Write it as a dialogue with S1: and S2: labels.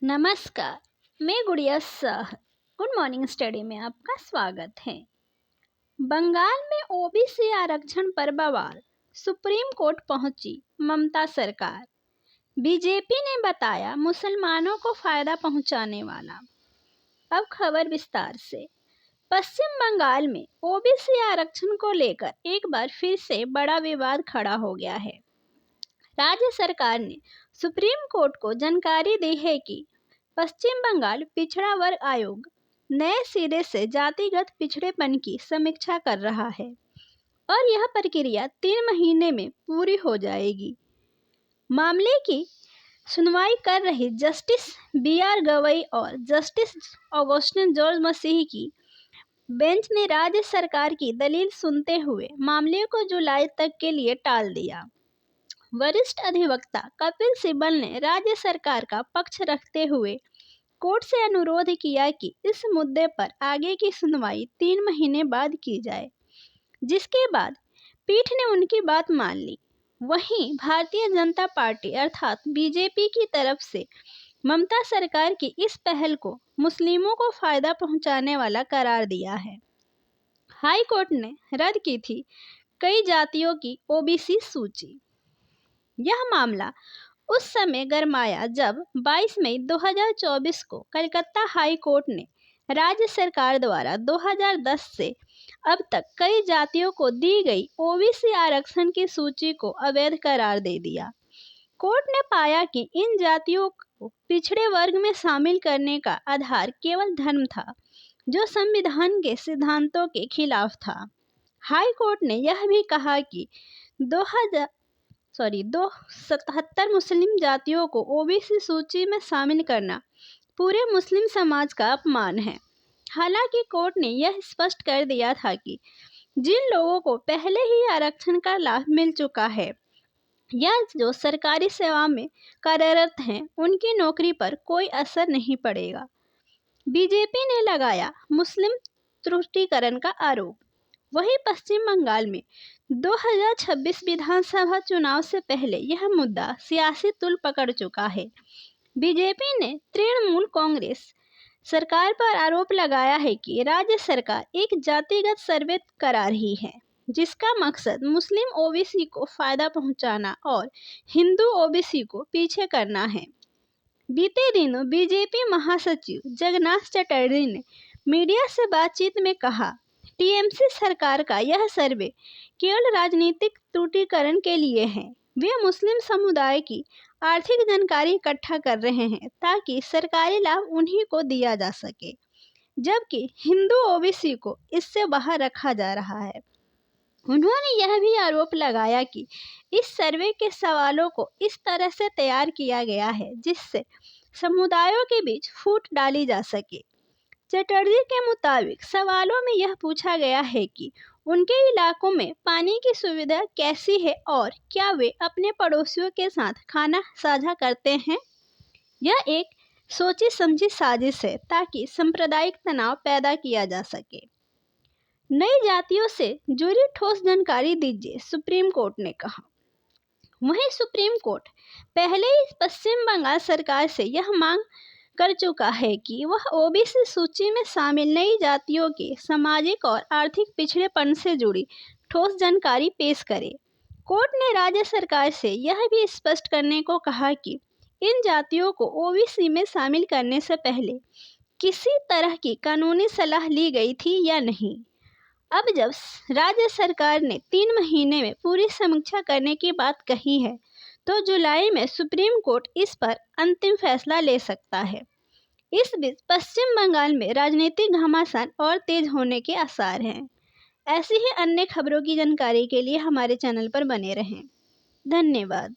S1: नमस्कार, मैं गुड़िया शाह। गुड मॉर्निंग स्टडी में आपका स्वागत है। बंगाल में ओबीसी आरक्षण पर बवाल, सुप्रीम कोर्ट पहुंची ममता सरकार। बीजेपी ने बताया मुसलमानों को फायदा पहुंचाने वाला। अब खबर विस्तार से। पश्चिम बंगाल में ओबीसी आरक्षण को लेकर एक बार फिर से बड़ा विवाद खड़ा हो गया है। राज्य सरकार ने सुप्रीम कोर्ट को जानकारी दी है कि पश्चिम बंगाल पिछड़ा वर्ग आयोग नए सिरे से जातिगत पिछड़ेपन की समीक्षा कर रहा है और यह प्रक्रिया 3 महीने में पूरी हो जाएगी। मामले की सुनवाई कर रही जस्टिस BR गवई और जस्टिस ऑगस्टिन जॉर्ज मसीह की बेंच ने राज्य सरकार की दलील सुनते हुए मामले को जुलाई तक के लिए टाल दिया। वरिष्ठ अधिवक्ता कपिल सिब्बल ने राज्य सरकार का पक्ष रखते हुए कोर्ट से अनुरोध किया कि इस मुद्दे पर आगे की सुनवाई 3 महीने बाद की जाए, जिसके बाद पीठ ने उनकी बात मान ली। वहीं भारतीय जनता पार्टी अर्थात बीजेपी की तरफ से ममता सरकार की इस पहल को मुस्लिमों को फायदा पहुंचाने वाला करार दिया है। हाई कोर्ट ने रद्द की थी कई जातियों की ओबीसी सूची। यह मामला उस समय गरमाया जब 22 मई 2024 को कलकत्ता हाई कोर्ट ने राज्य सरकार द्वारा 2010 से अब तक कई जातियों को दी गई ओबीसी आरक्षण की सूची को अवैध करार दे दिया। कोर्ट ने पाया कि इन जातियों को पिछड़े वर्ग में शामिल करने का आधार केवल धर्म था, जो संविधान के सिद्धांतों के खिलाफ था। हाई कोर्ट ने यह भी कहा कि 277 मुस्लिम जातियों को ओबीसी सूची में शामिल करना पूरे मुस्लिम समाज का अपमान है। हालांकि कोर्ट ने यह स्पष्ट कर दिया था कि जिन लोगों को पहले ही आरक्षण का लाभ मिल चुका है या जो सरकारी सेवा में कार्यरत हैं, उनकी नौकरी पर कोई असर नहीं पड़ेगा। बीजेपी ने लगाया मुस्लिम तुष्टीकरण का आरोप। वहीं पश्चिम बंगाल में 2026 विधानसभा चुनाव से पहले यह मुद्दा सियासी तूल पकड़ चुका है। बीजेपी ने तृणमूल कांग्रेस सरकार पर आरोप लगाया है कि राज्य सरकार एक जातिगत सर्वे करा रही है, जिसका मकसद मुस्लिम ओबीसी को फायदा पहुंचाना और हिंदू ओबीसी को पीछे करना है। बीते दिनों बीजेपी महासचिव जगन्नाथ चटर्जी ने मीडिया से बातचीत में कहा, टीएमसी सरकार का यह सर्वे केवल राजनीतिक त्रुटिकरण के लिए है। वे मुस्लिम समुदाय की आर्थिक जानकारी इकट्ठा कर रहे हैं ताकि सरकारी लाभ उन्हीं को दिया जा सके, जबकि हिंदू ओबीसी को इससे बाहर रखा जा रहा है। उन्होंने यह भी आरोप लगाया कि इस सर्वे के सवालों को इस तरह से तैयार किया गया है जिससे समुदायों के बीच फूट डाली जा सके। चटर्जी के मुताबिक सवालों में यह पूछा गया है कि उनके इलाकों में पानी की सुविधा कैसी है और क्या वे अपने पड़ोसियों के साथ खाना साझा करते हैं। यह एक सोची समझी साजिश है ताकि सांप्रदायिक तनाव पैदा किया जा सके। नई जातियों से जुड़ी ठोस जानकारी दीजिए, सुप्रीम कोर्ट ने कहा। वहीं सुप्रीम कोर्ट पहले ही पश्चिम बंगाल सरकार से यह मांग कर चुका है कि वह ओबीसी सूची में शामिल नई जातियों के सामाजिक और आर्थिक पिछड़ेपन से जुड़ी ठोस जानकारी पेश करे। कोर्ट ने राज्य सरकार से यह भी स्पष्ट करने को कहा कि इन जातियों को ओबीसी में शामिल करने से पहले किसी तरह की कानूनी सलाह ली गई थी या नहीं। अब जब राज्य सरकार ने 3 महीने में पूरी समीक्षा करने की बात कही है, तो जुलाई में सुप्रीम कोर्ट इस पर अंतिम फैसला ले सकता है। इस बीच पश्चिम बंगाल में राजनीतिक घमासान और तेज होने के आसार हैं। ऐसी ही अन्य खबरों की जानकारी के लिए हमारे चैनल पर बने रहें। धन्यवाद।